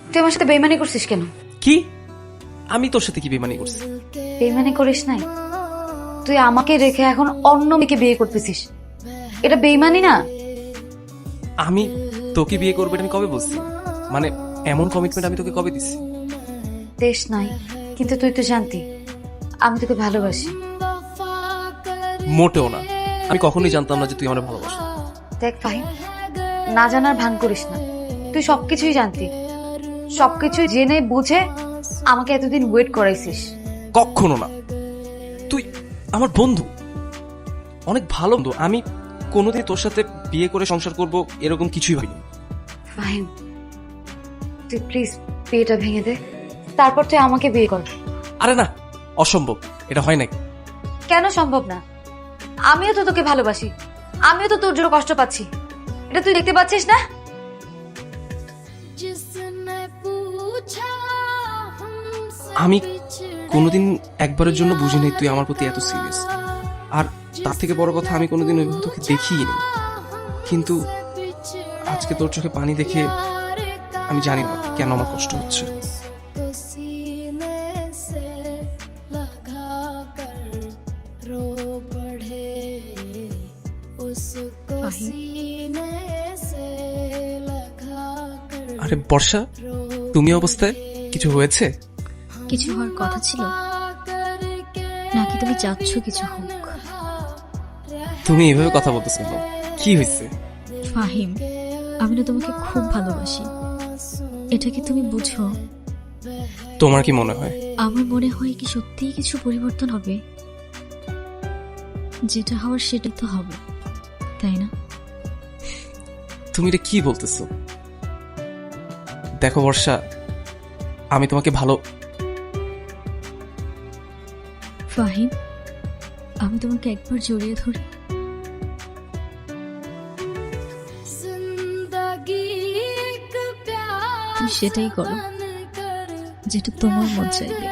তুই আমার সাথে বেইমানি করছিস কেন? কি? আমি তোর সাথে কি বেমানি করছি? বেইমানি করিস নাই? তুই আমাকে রেখে এখন অন্য মেয়েকে বিয়ে করতেছিস, এটা বেইমানি না? আমি তোকে বিয়ে করবো এটা আমি কবে বলছি? মানে এমন কমিটমেন্ট আমি তোকে কবে দিছি? দেশ নাই, কিন্তু তুই তো জানতি আমি তোকে ভালোবাসি। মোটেও না, আমি কখনোই জানতাম না যে তুই আমার ভালোবাসিস। দেখ ফাহিম, না জানার ভান করিস না। তুই সবকিছুই জানতি, সবকিছু জেনে বুঝে আমাকে এতদিন ওয়েট করাইছিস। কখনো না, তুই আমার বন্ধু, অনেক ভালো বন্ধু। আমি কোনোদিন তোর সাথে বিয়ে করে সংসার করব এরকম কিছুই হয়নি। ফাহিম, তুই প্লিজ বিয়েটা ভেঙে দে, তারপর তুই আমাকে বিয়ে কর। আরে না, অসম্ভব, এটা হয় নাকি? কেন সম্ভব না? আমিও তো তোকে ভালোবাসি, আমিও তো তোর জন্য কষ্ট পাচ্ছি, এটা তুই দেখতে পাচ্ছিস না? আমি কোনোদিন একবারের জন্য বুঝিনি তুই আমার প্রতি এত সিরিয়াস। আর তার থেকে বড় কথা, আমি কোনোদিন ওইভাবে তোকে দেখিই নি। কিন্তু আজকে তোর চোখে পানি দেখে আমি জানি না কেন আমার কষ্ট হচ্ছে। আরে বর্ষা, তুমি অবস্থায় কিছু হয়েছে? কিছু হওয়ার কথা ছিল নাকি তুমি চাচ্ছ কিছু হোক? তুমি এইভাবে কথা বলতেছো কেন? কি হয়েছে? ফাহিম, আমি না তোমাকে খুব ভালোবাসি, এটা কি তুমি বুঝো? তোমার কি মনে হয়? আমার মনে হয় কি সত্যিই কিছু পরিবর্তন হবে, যেটা হওয়ার সেটাই তো হবে, তাই না? তুমি এটা কি বলতেছো? দেখো বর্ষা, আমি তোমাকে ভালো। ফাহিম, আমি তোমাকে একবার জড়িয়ে ধরি, তুমি সেটাই করো যেটা তোমার মন চাইবে।